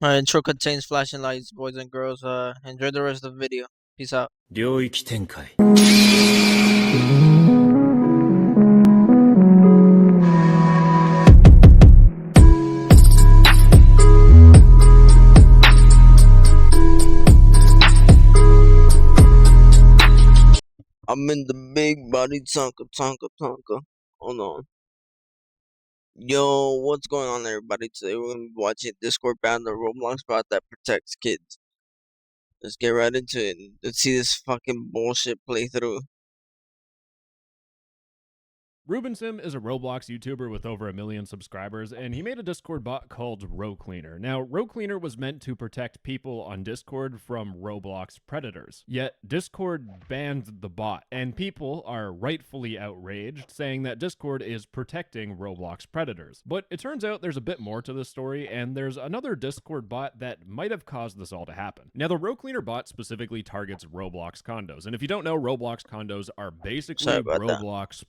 Intro contains flashing lights, boys and girls. Enjoy the rest of the video. Peace out. 領域展開 I'm in the big body Tonka. Hold on. Yo, what's going on, everybody? Today we're gonna be watching Discord ban the Roblox bot that protects kids. Let's get right into it. Let's see this fucking bullshit playthrough. RubenSim is a Roblox YouTuber with over 1 million subscribers, and he made a Discord bot called Row Cleaner. Now, Row Cleaner was meant to protect people on Discord from Roblox predators. Yet, Discord banned the bot, and people are rightfully outraged, saying that Discord is protecting Roblox predators. But it turns out there's a bit more to this story, and there's another Discord bot that might have caused this all to happen. Now, the Row Cleaner bot specifically targets Roblox condos, and if you don't know, Roblox condos are basically Roblox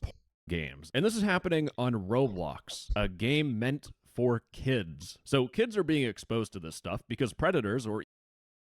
games. And this is happening on Roblox, a game meant for kids. So kids are being exposed to this stuff because predators or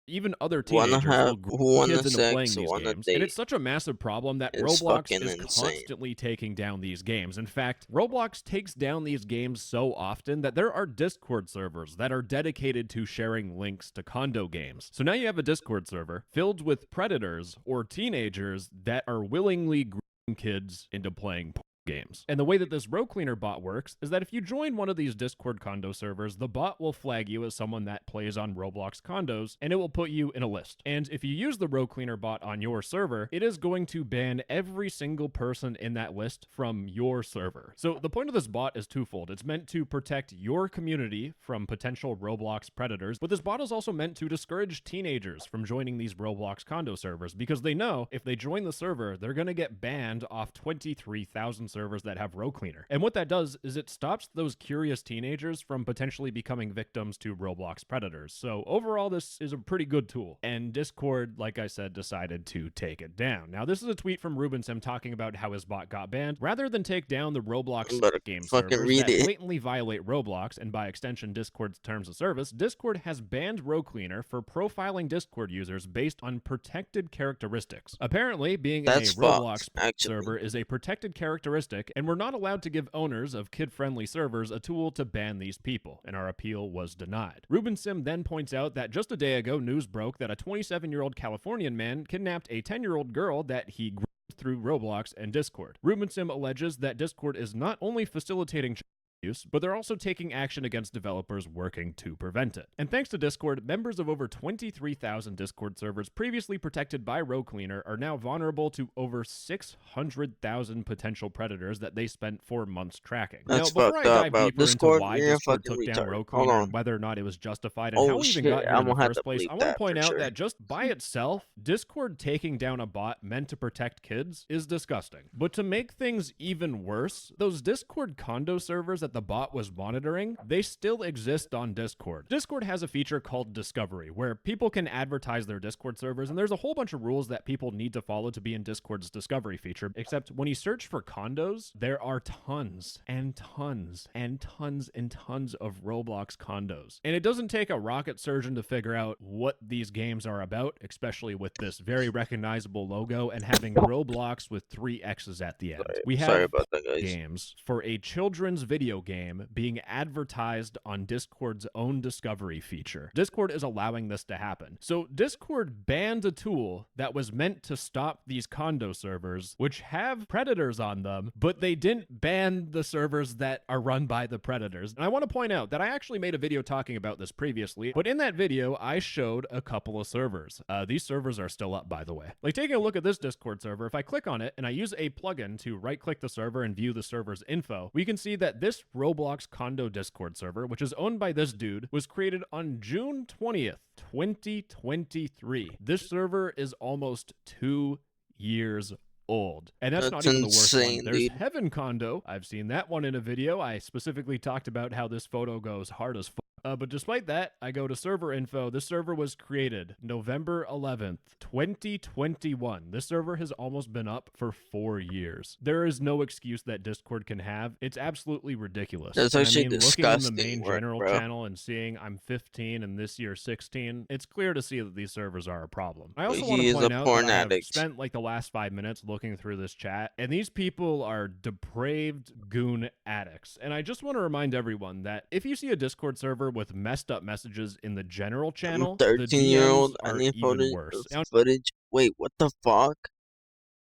even other teenagers will groom kids into playing these games. And it's such a massive problem that Roblox is constantly taking down these games. In fact, Roblox takes down these games so often that there are Discord servers that are dedicated to sharing links to condo games. So now you have a Discord server filled with predators or teenagers that are willingly grooming kids into playing games. And the way that this Row Cleaner bot works is that if you join one of these Discord condo servers, the bot will flag you as someone that plays on Roblox condos, and it will put you in a list. And if you use the Row Cleaner bot on your server, it is going to ban every single person in that list from your server. So the point of this bot is twofold. It's meant to protect your community from potential Roblox predators, but this bot is also meant to discourage teenagers from joining these Roblox condo servers because they know if they join the server, they're going to get banned off 23,000 servers that have Row Cleaner. And what that does is it stops those curious teenagers from potentially becoming victims to Roblox predators. So overall, this is a pretty good tool. And Discord, like I said, decided to take it down. Now, this is a tweet from RubenSim talking about how his bot got banned. Rather than take down the Roblox game servers that blatantly violate Roblox and by extension Discord's terms of service, Discord has banned Row Cleaner for profiling Discord users based on protected characteristics. Apparently, being in a Roblox server is a protected characteristic, and we're not allowed to give owners of kid-friendly servers a tool to ban these people, and our appeal was denied. RubenSim then points out that just a day ago, news broke that a 27-year-old Californian man kidnapped a 10-year-old girl that he groomed through Roblox and Discord. RubenSim alleges that Discord is not only facilitating use, but they're also taking action against developers working to prevent it. And thanks to Discord, members of over 23,000 Discord servers previously protected by Row Cleaner are now vulnerable to over 600,000 potential predators that they spent 4 months tracking. Now, before I dive deeper into why Discord took down Row Cleaner and whether or not it was justified and how we even got here in the first place, I want to point out that just by itself, Discord taking down a bot meant to protect kids is disgusting. But to make things even worse, those Discord condo servers that the bot was monitoring, they still exist on Discord. Discord has a feature called Discovery, where people can advertise their Discord servers, and there's a whole bunch of rules that people need to follow to be in Discord's Discovery feature, except when you search for condos, there are tons and tons and tons and tons of Roblox condos. And it doesn't take a rocket surgeon to figure out what these games are about, especially with this very recognizable logo and having Roblox with 3 X's at the end. We have games for a children's video game being advertised on Discord's own Discovery feature. Discord is allowing this to happen. So Discord banned a tool that was meant to stop these condo servers, which have predators on them, but they didn't ban the servers that are run by the predators. And I want to point out that I actually made a video talking about this previously, but in that video, I showed a couple of servers. These servers are still up, by the way. Like taking a look at this Discord server, if I click on it and I use a plugin to right-click the server and view the server's info, we can see that this Roblox condo Discord server, which is owned by this dude, was created on June 20th, 2023. This server is almost 2 years old. And that's not even the worst one. There's Heaven Condo. I've seen that one in a video. I specifically talked about how this photo goes hard as fuck. But despite that, I go to server info. This server was created November 11th, 2021. This server has almost been up for 4 years. There is no excuse that Discord can have. It's absolutely ridiculous. That's And actually looking in the disgusting main work, general bro. channel and seeing I'm 15 and this year 16, it's clear to see that these servers are a problem. I also want He to is point a out porn that I have addict. spent like the last 5 minutes looking through this chat, and these people are depraved goon addicts. And I just want to remind everyone that if you see a Discord server with messed up messages in the general channel, I'm the 13-year-old. DMs I are need even worse. footage. Wait, what the fuck?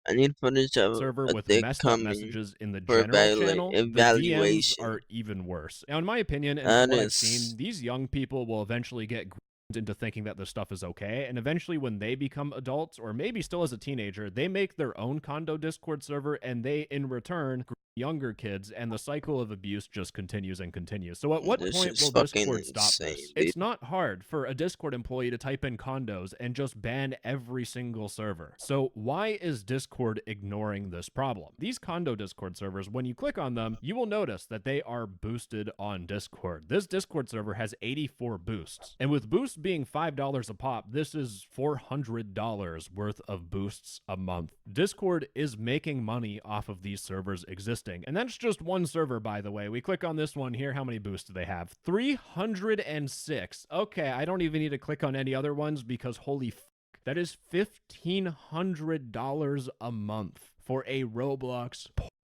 I need footage of Server a with dick messed up coming messages in the for general channel, the DMs evaluation. are even worse. Now, in my opinion, and That from what I've is- seen, these young people will eventually get groomed into thinking that this stuff is okay, and eventually when they become adults, or maybe still as a teenager, they make their own condo Discord server, and they, in return, groom younger kids, and the cycle of abuse just continues and continues. So at what This point is will fucking Discord stop insane, this? dude. It's not hard for a Discord employee to type in condos and just ban every single server. So why is Discord ignoring this problem? These condo Discord servers, when you click on them, you will notice that they are boosted on Discord. This Discord server has 84 boosts. And with boosts being $5 a pop, this is $400 worth of boosts a month. Discord is making money off of these servers existing. And that's just one server, by the way. We click on this one here. How many boosts do they have? 306. Okay, I don't even need to click on any other ones because holy f***, that is $1,500 a month for a Roblox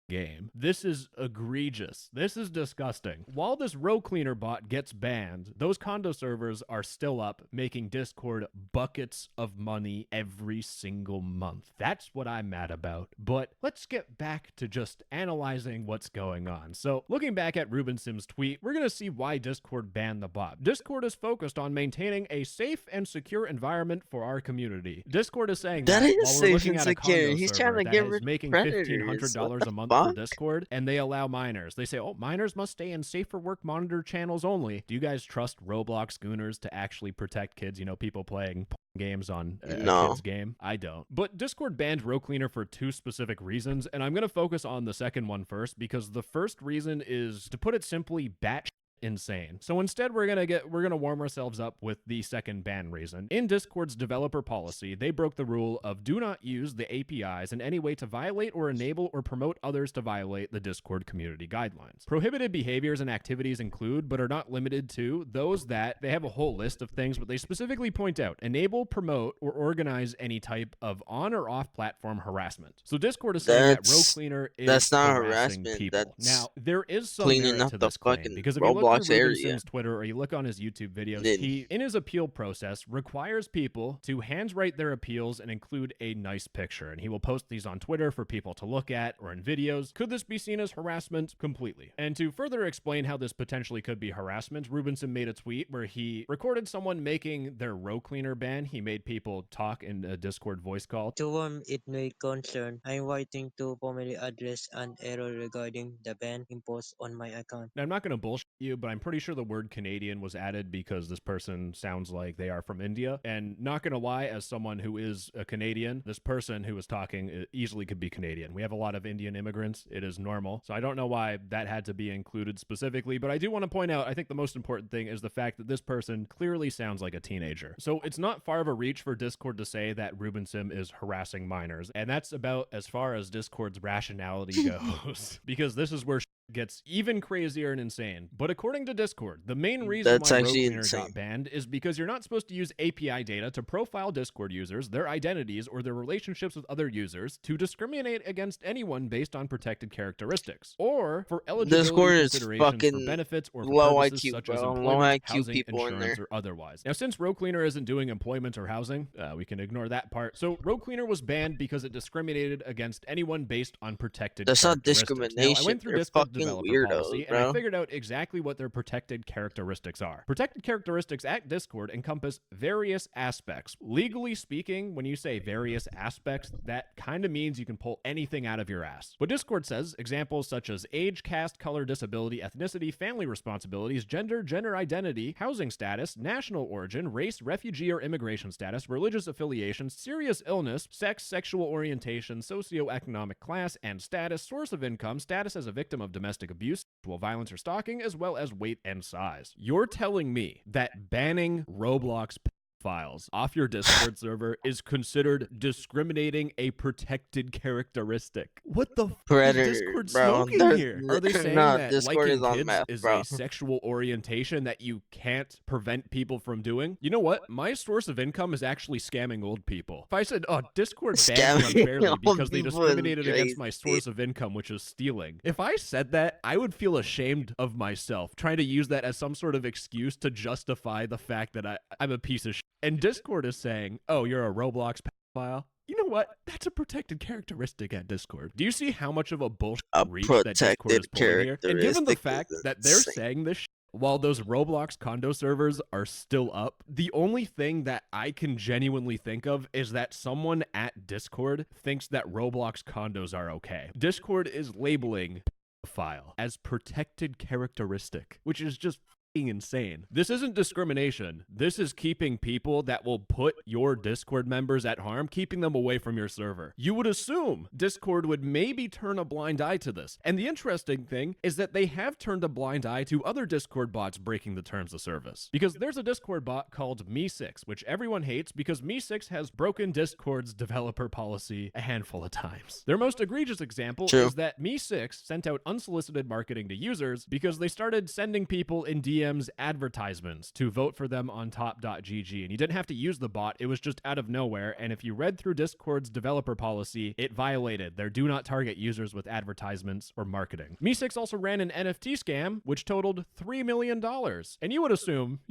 game. This is egregious. This is disgusting. While this row cleaner bot gets banned, those condo servers are still up, making Discord buckets of money every single month. That's what I'm mad about. But let's get back to just analyzing what's going on. So looking back at Ruben Sim's tweet, we're going to see why Discord banned the bot. Discord is focused on maintaining a safe and secure environment for our community. Discord is saying That that is while we're safe looking and at a secure. condo He's server trying to that get is rid of making predators. $1,500 a month What the for fuck? Discord, and they allow minors. They say, oh, minors must stay in safe for work monitor channels only. Do you guys trust Roblox gooners to actually protect kids? You know, people playing games on a No. kid's game? I don't. But Discord banned row cleaner for 2 specific reasons, and I'm going to focus on the second one first because the first reason is, to put it simply, batshit insane. So instead, we're gonna warm ourselves up with the second ban reason. In Discord's developer policy, they broke the rule of do not use the APIs in any way to violate or enable or promote others to violate the Discord community guidelines. Prohibited behaviors and activities include, but are not limited to, those that they have a whole list of things, but they specifically point out enable, promote, or organize any type of on or off platform harassment. So Discord is saying that row That's- cleaner is that's not harassing harassment, people. that's Now there is some cleaning merit up to the this claim fucking because if you look Roblox through Ruben area. Sim's Twitter or you look on his YouTube videos, Then- he, in his appeal process, requires people to handwrite their appeals and include a nice picture. And he will post these on Twitter for people to look at or in videos. Could this be seen as harassment? Completely. And to further explain how this potentially could be harassment, Ruben Sim made a tweet where he recorded someone making their row cleaner ban. He made people talk in a Discord voice call. To whom it may concern, I'm writing to formally address an error regarding the ban imposed on my account. Now, I'm not going to bullshit you, but I'm pretty sure the word Canadian was added because this person sounds like they are from India. And not going to lie, as someone who is a Canadian, this person who was talking easily could be Canadian. We have a lot of Indian immigrants. It is normal. So I don't know why that had to be included specifically, but I do want to point out, I think the most important thing is the fact that this person clearly sounds like a teenager. So it's not far of a reach for Discord to say that Ruben Sim is harassing minors. And that's about as far as Discord's rationality goes. Because this is where gets even crazier and insane. But according to Discord, the main reason That's why row actually cleaner insane. got banned is because you're not supposed to use API data to profile Discord users, their identities, or their relationships with other users to discriminate against anyone based on protected characteristics, or for eligibility Discord is considerations for fucking benefits or for low purposes IQ, such as bro. Low employment, IQ housing, people in insurance, there. or otherwise. Now, since row cleaner isn't doing employment or housing, we can ignore that part. So row cleaner was banned because it discriminated against anyone based on protected That's not characteristics. Now, I discrimination. went through They're Discord fucking developer weirdos, policy, and I bro. figured out exactly what their protected characteristics are. Protected characteristics at Discord encompass various aspects. Legally speaking, when you say various aspects, that kind of means you can pull anything out of your ass. But Discord says examples such as age, caste, color, disability, ethnicity, family responsibilities, gender, gender identity, housing status, national origin, race, refugee or immigration status, religious affiliation, serious illness, sex, sexual orientation, socioeconomic class and status, source of income, status as a victim of domestic domestic abuse, sexual violence, or stalking, as well as weight and size. You're telling me that banning Roblox files off your Discord server is considered discriminating a protected characteristic? What the Predator, is Discord bro. smoking here? Are they saying Nah, that Discord liking is on kids meth, is bro. a sexual orientation that you can't prevent people from doing? You know what? My source of income is actually scamming old people. If I said, oh, Discord banned me Scamming unfairly old because they people is discriminated against my crazy. source of income, which is stealing. If I said that, I would feel ashamed of myself, trying to use that as some sort of excuse to justify the fact that I'm a piece of shit. And Discord is saying, oh, you're a Roblox pedophile. You know what? That's a protected characteristic at Discord. Do you see how much of a bullshit A reach that Discord is protected pulling here? And given the characteristic fact is that they're insane. saying this while those Roblox condo servers are still up, the only thing that I can genuinely think of is that someone at Discord thinks that Roblox condos are okay. Discord is labeling pedophile as protected characteristic, which is just insane. This isn't discrimination. This is keeping people that will put your Discord members at harm, keeping them away from your server. You would assume Discord would maybe turn a blind eye to this. And the interesting thing is that they have turned a blind eye to other Discord bots breaking the terms of service. Because there's a Discord bot called Me6, which everyone hates because Me6 has broken Discord's developer policy a handful of times. Their most egregious example True. is that Me6 sent out unsolicited marketing to users because they started sending people in DMs advertisements to vote for them on top.gg, and you didn't have to use the bot. It was just out of nowhere, and if you read through Discord's developer policy, it violated their do not target users with advertisements or marketing. Me6 also ran an NFT scam, which totaled $3 million, and you would assume,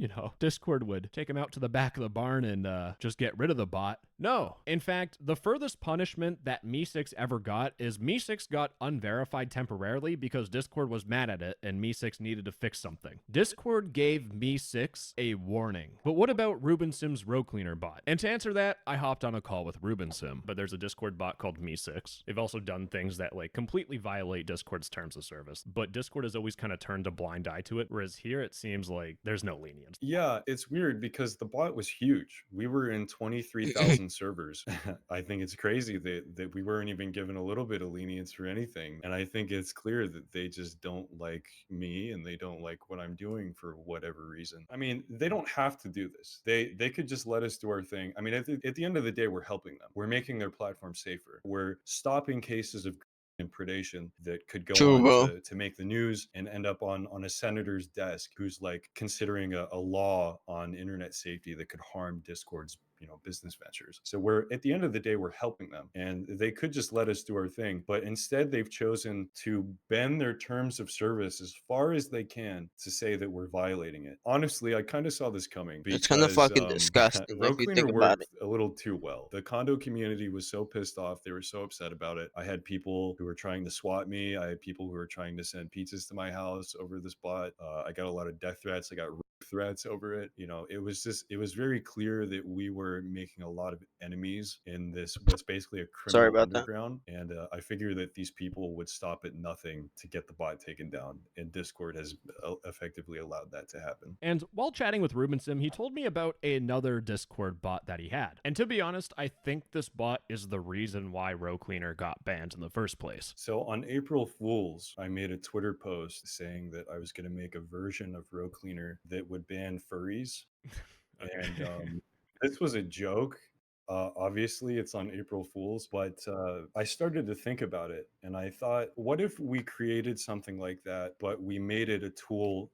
Discord would take him out to the back of the barn and just get rid of the bot. No. In fact, the furthest punishment that Me6 ever got is Me6 got unverified temporarily because Discord was mad at it and Me6 needed to fix something. Discord gave Me6 a warning. But what about Ruben Sim's row cleaner bot? And to answer that, I hopped on a call with Ruben Sim, but there's a Discord bot called Me6. They've also done things that completely violate Discord's terms of service, but Discord has always kind of turned a blind eye to it, whereas here it seems like there's no lenience. Yeah, it's weird because the bot was huge. We were in 23,000 servers. I think it's crazy that we weren't even given a little bit of lenience for anything. And I think it's clear that they just don't like me and they don't like what I'm doing for whatever reason. I mean, they don't have to do this. They could just let us do our thing. I mean, at the end of the day, we're helping them. We're making their platform safer. We're stopping cases of and predation that could go True, on bro. to make the news and end up on a senator's desk who's considering a law on internet safety that could harm Discord's business ventures. So we're at the end of the day, we're helping them, and they could just let us do our thing, but instead they've chosen to bend their terms of service as far as they can to say that we're violating it. Honestly, I kind of saw this coming because It's kind of fucking disgusting row if you cleaner think about worked a little too well. The condo community was so pissed off. They were so upset about it. I had people who were trying to swat me. I had people who were trying to send pizzas to my house over this bot. I got a lot of death threats. I got threats over it. It was very clear that we were making a lot of enemies in this what's basically a Sorry criminal about that. underground. And I figured that these people would stop at nothing to get the bot taken down. And Discord has effectively allowed that to happen. And while chatting with Ruben Sim, he told me about another Discord bot that he had. And to be honest, I think this bot is the reason why Row Cleaner got banned in the first place. So on April Fools, I made a Twitter post saying that I was going to make a version of Row Cleaner that would ban furries. Okay. And this was a joke. Obviously, it's on April Fools, but I started to think about it and I thought, what if we created something like that, but we made it a tool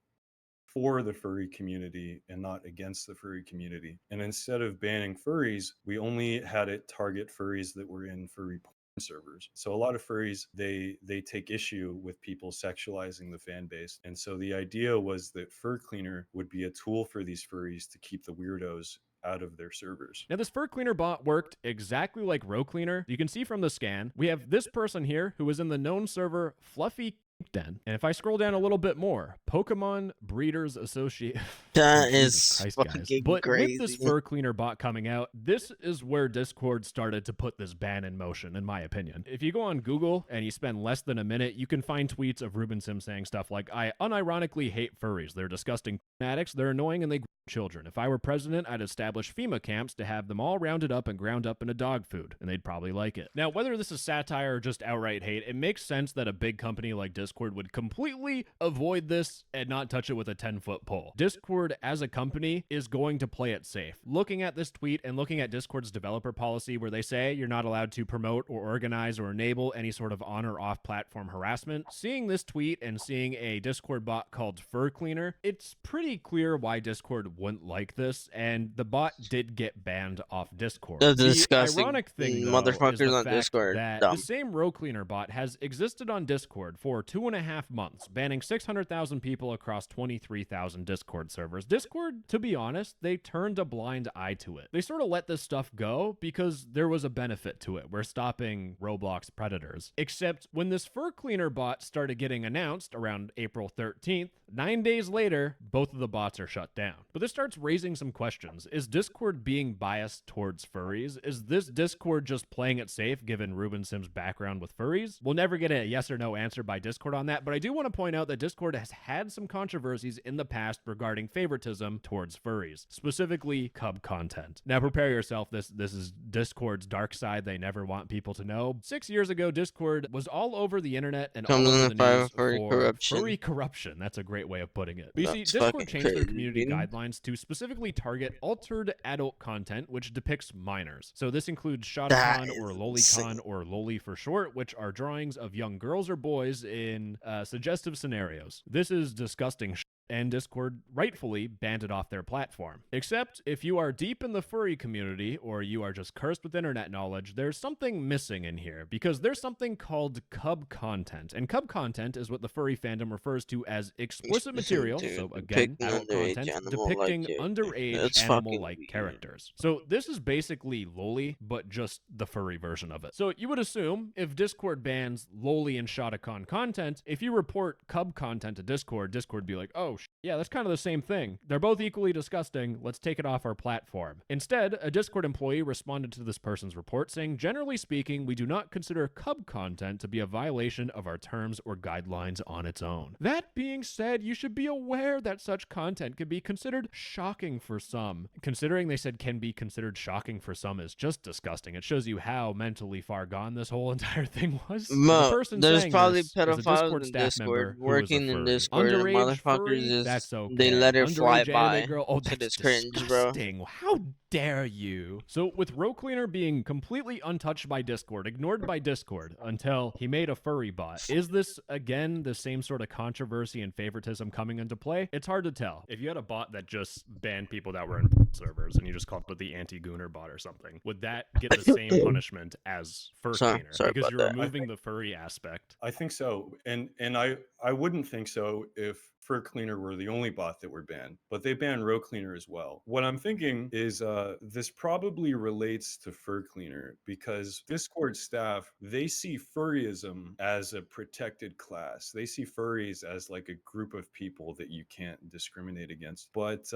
for the furry community and not against the furry community? And instead of banning furries, we only had it target furries that were in furry porn servers. So a lot of furries, they take issue with people sexualizing the fan base. And so the idea was that Fur Cleaner would be a tool for these furries to keep the weirdos out of their servers. Now, this Fur Cleaner bot worked exactly like Row Cleaner. You can see from the scan, we have this person here who is in the known server Fluffy Den. And if I scroll down a little bit more, Pokemon Breeders Association. That Jesus is Christ, guys. fucking But crazy. with this Fur Cleaner bot coming out, this is where Discord started to put this ban in motion, in my opinion. If you go on Google and you spend less than a minute, you can find tweets of Ruben Sim saying stuff like, I unironically hate furries. They're disgusting addicts, they're annoying, and they children. If I were president, I'd establish FEMA camps to have them all rounded up and ground up into dog food, and they'd probably like it. Now, whether this is satire or just outright hate, it makes sense that a big company like Discord Discord would completely avoid this and not touch it with a 10-foot pole. Discord as a company is going to play it safe. Looking at this tweet and looking at Discord's developer policy where they say you're not allowed to promote or organize or enable any sort of on or off platform harassment, seeing this tweet and seeing a Discord bot called Fur Cleaner, it's pretty clear why Discord wouldn't like this, and the bot did get banned off Discord. The The disgusting ironic thing, though, is motherfuckers the on fact Discord. that Dumb. the same Row Cleaner bot has existed on Discord for 2.5 months, banning 600,000 people across 23,000 Discord servers. Discord, to be honest, they turned a blind eye to it. They sort of let this stuff go because there was a benefit to it. We're stopping Roblox predators. Except when this Fur Cleaner bot started getting announced around April 13th, 9 days later, both of the bots are shut down. But this starts raising some questions. Is Discord being biased towards furries? Is this Discord just playing it safe given Ruben Sim's background with furries? We'll never get a yes or no answer by Discord on that, but I do want to point out that Discord has had some controversies in the past regarding favoritism towards furries, specifically cub content. Now prepare yourself, this is Discord's dark side they never want people to know. 6 years ago, Discord was all over the internet and all Comes over in the the fire news furry for corruption. furry corruption. That's a great way of putting it. But you see, That's Discord fucking changed their crazy, community dude. guidelines to specifically target altered adult content which depicts minors. So this includes That Shotacon or is Lolicon insane. or Loli for short, which are drawings of young girls or boys in suggestive scenarios. This is disgusting shit, and Discord rightfully banned it off their platform. Except if you are deep in the furry community or you are just cursed with internet knowledge, there's something missing in here because there's something called cub content. And cub content is what the furry fandom refers to as explicit material, Dude, so again, depicting adult underage content, animal depicting like it. underage That's fucking animal-like weird. characters. So this is basically Loli, but just the furry version of it. So you would assume if Discord bans Loli and Shotacon content, if you report cub content to Discord, Discord would be like, oh, yeah, that's kind of the same thing. They're both equally disgusting. Let's take it off our platform. Instead, a Discord employee responded to this person's report saying, generally speaking, we do not consider cub content to be a violation of our terms or guidelines on its own. That being said, you should be aware that such content can be considered shocking for some. Considering they said can be considered shocking for some is just disgusting. It shows you how mentally far gone this whole entire thing was. Mo, The person there's saying probably this is a Discord pedophiles in staff member Discord who was a working in furry. Discord. And Underage motherfuckers furry? just That's okay. they let her fly Underage by. anime girl? Oh, Shit that's is cringe, bro. disgusting. How dare you? So with Row Cleaner being completely untouched by Discord, ignored by Discord until he made a furry bot, is this again the same sort of controversy and favoritism coming into play? It's hard to tell. If you had a bot that just banned people that were in servers and you just called it the anti-gooner bot or something, would that get the same punishment as Fur Sorry Cleaner? Because about you're that. removing the furry aspect. I think so, and I wouldn't think so if Fur Cleaner were the only bot that were banned, but they banned Row Cleaner as well. What I'm thinking is this probably relates to Fur Cleaner because Discord staff, they see furryism as a protected class. They see furries as like a group of people that you can't discriminate against. But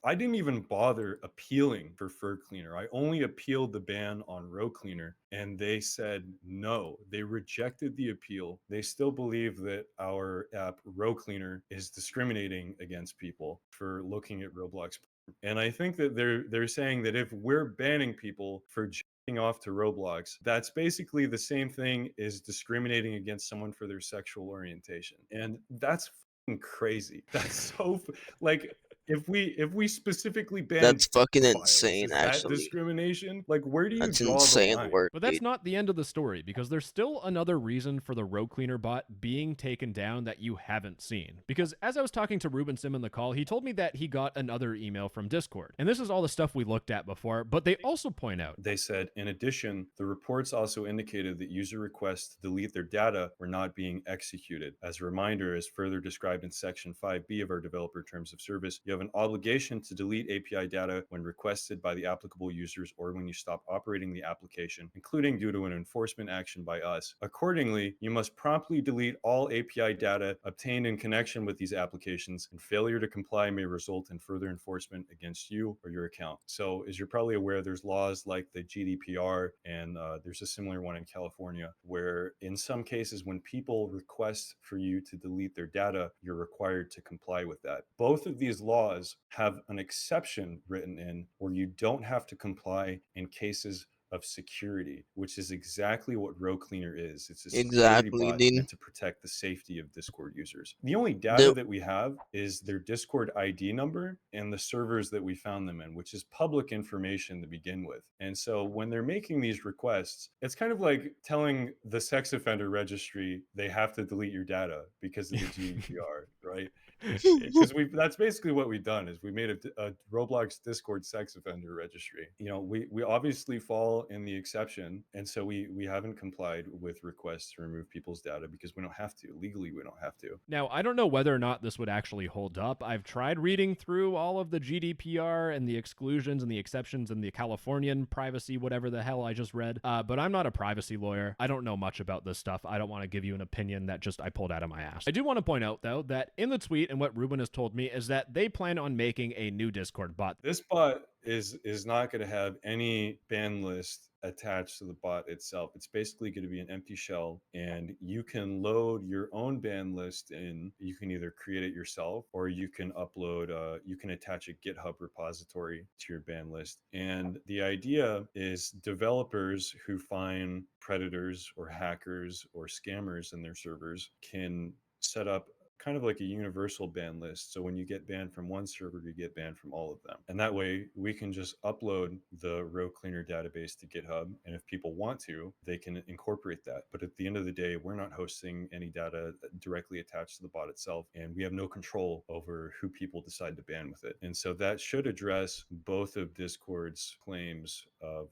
I didn't even bother appealing for Fur Cleaner. I only appealed the ban on Row Cleaner, and they said no. They rejected the appeal. They still believe that our app Row Cleaner is discriminating against people for looking at Roblox. And I think that they're saying that if we're banning people for jacking off to Roblox, that's basically the same thing as discriminating against someone for their sexual orientation. And that's fucking crazy. That's so like if we specifically ban That's fucking pedophiles, insane, is that actually. discrimination? Like where do you That's draw the insane line? work, But that's dude. not the end of the story, because there's still another reason for the Row Cleaner bot being taken down that you haven't seen. Because as I was talking to Ruben Sim in the call, he told me that he got another email from Discord. And this is all the stuff we looked at before, but they also point out They said, in addition, the reports also indicated that user requests to delete their data were not being executed. As a reminder, as further described in Section 5B of our Developer Terms of Service, you have an obligation to delete API data when requested by the applicable users or when you stop operating the application, including due to an enforcement action by us. Accordingly, you must promptly delete all API data obtained in connection with these applications, and failure to comply may result in further enforcement against you or your account. So, as you're probably aware, there's laws like the GDPR, and there's a similar one in California, where in some cases, when people request for you to delete their data, you're required to comply with that. Both of these laws have an exception written in where you don't have to comply in cases of security, which is exactly what Row Cleaner is. It's a security Exactly, bot dude. meant to protect the safety of Discord users. The only data The that we have is their Discord ID number and the servers that we found them in, which is public information to begin with. And so when they're making these requests, it's kind of like telling the sex offender registry they have to delete your data because of the GDPR, right? Because that's basically what we've done is we made a Roblox Discord sex offender registry. You know, we obviously fall in the exception, and so we haven't complied with requests to remove people's data because we don't have to. Legally, we don't have to. Now, I don't know whether or not this would actually hold up. I've tried reading through all of the GDPR and the exclusions and the exceptions and the Californian privacy, whatever the hell I just read, but I'm not a privacy lawyer. I don't know much about this stuff. I don't want to give you an opinion that just I pulled out of my ass. I do want to point out, though, that in the tweet and what Ruben has told me is that they plan on making a new Discord bot. This bot is not going to have any ban list attached to the bot itself. It's basically going to be an empty shell, and you can load your own ban list in. You can either create it yourself or you can upload, you can attach a GitHub repository to your ban list. And the idea is developers who find predators or hackers or scammers in their servers can set up kind of like a universal ban list. So when you get banned from one server, you get banned from all of them. And that way we can just upload the Row Cleaner database to GitHub. And if people want to, they can incorporate that. But at the end of the day, we're not hosting any data directly attached to the bot itself. And we have no control over who people decide to ban with it. And so that should address both of Discord's claims of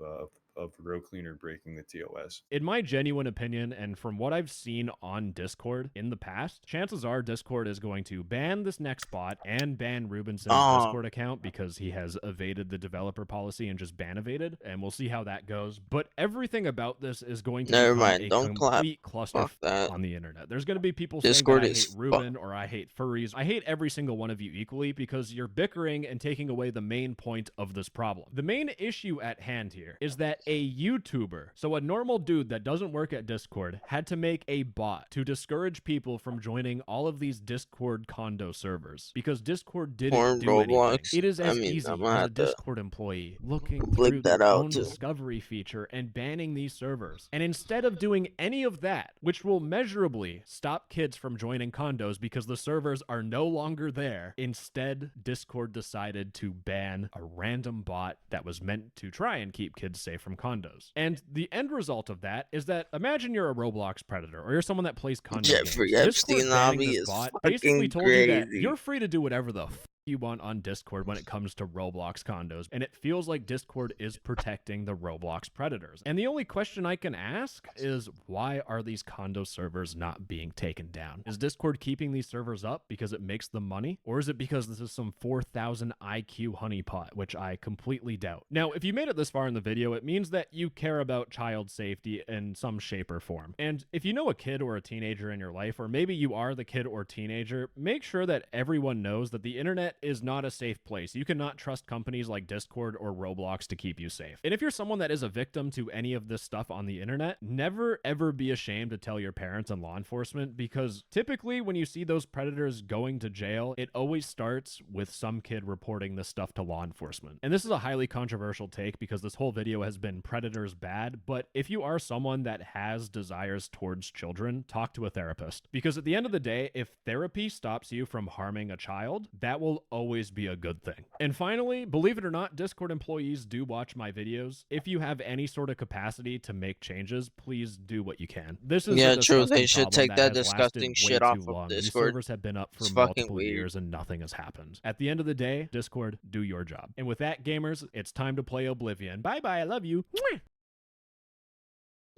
Row Cleaner breaking the TOS. In my genuine opinion, and from what I've seen on Discord in the past, chances are Discord is going to ban this next bot and ban Rubenson's Discord account because he has evaded the developer policy and just ban evaded, and we'll see how that goes. But everything about this is going to Never become mind, a don't clap. complete cluster Fuck that. on the internet. There's going to be people Discord saying that I is hate Ruben or I hate furries. I hate every single one of you equally because you're bickering and taking away the main point of this problem. The main issue at hand here is that a YouTuber, so a normal dude that doesn't work at Discord, had to make a bot to discourage people from joining all of these Discord condo servers because Discord didn't do anything. It is as easy as a Discord employee looking through their own discovery feature and banning these servers. And instead of doing any of that, which will measurably stop kids from joining condos because the servers are no longer there, instead Discord decided to ban a random bot that was meant to try and keep kids safe from condos. And the end result of that is that imagine you're a Roblox predator or you're someone that plays condo Jeffrey games. Epstein lobby is bot fucking basically told crazy. you that you're free to do whatever the you want on Discord when it comes to Roblox condos, and it feels like Discord is protecting the Roblox predators. And the only question I can ask is, why are these condo servers not being taken down? Is Discord keeping these servers up because it makes them money, or is it because this is some 4,000 IQ honeypot, which I completely doubt? Now, if you made it this far in the video, it means that you care about child safety in some shape or form. And if you know a kid or a teenager in your life, or maybe you are the kid or teenager, make sure that everyone knows that the internet is not a safe place. You cannot trust companies like Discord or Roblox to keep you safe. And if you're someone that is a victim to any of this stuff on the internet, never ever be ashamed to tell your parents and law enforcement, because typically when you see those predators going to jail, it always starts with some kid reporting this stuff to law enforcement. And this is a highly controversial take because this whole video has been predators bad, but if you are someone that has desires towards children, talk to a therapist. Because at the end of the day, if therapy stops you from harming a child, that will always be a good thing. And finally, believe it or not, Discord employees do watch my videos. If you have any sort of capacity to make changes, please do what you can. This is true. They should take that disgusting shit off of Discord. These servers have been up for multiple years and nothing has happened. At the end of the day, Discord, do your job. And with that, gamers, it's time to play Oblivion. Bye-bye, I love you.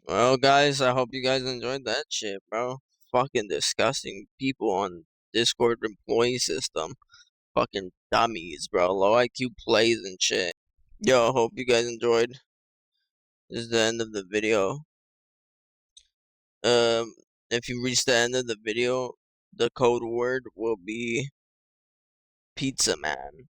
Well, guys, I hope you guys enjoyed that shit, bro. Fucking disgusting people on Discord employee system. Fucking dummies, bro. Low IQ plays and shit. Yo, hope you guys enjoyed. This is the end of the video. If you reach the end of the video, the code word will be Pizza Man.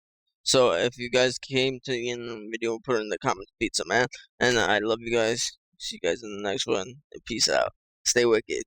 So if you guys came to the end of the video, put in the comments Pizza Man. And I love you guys. See you guys in the next one. And peace out. Stay wicked.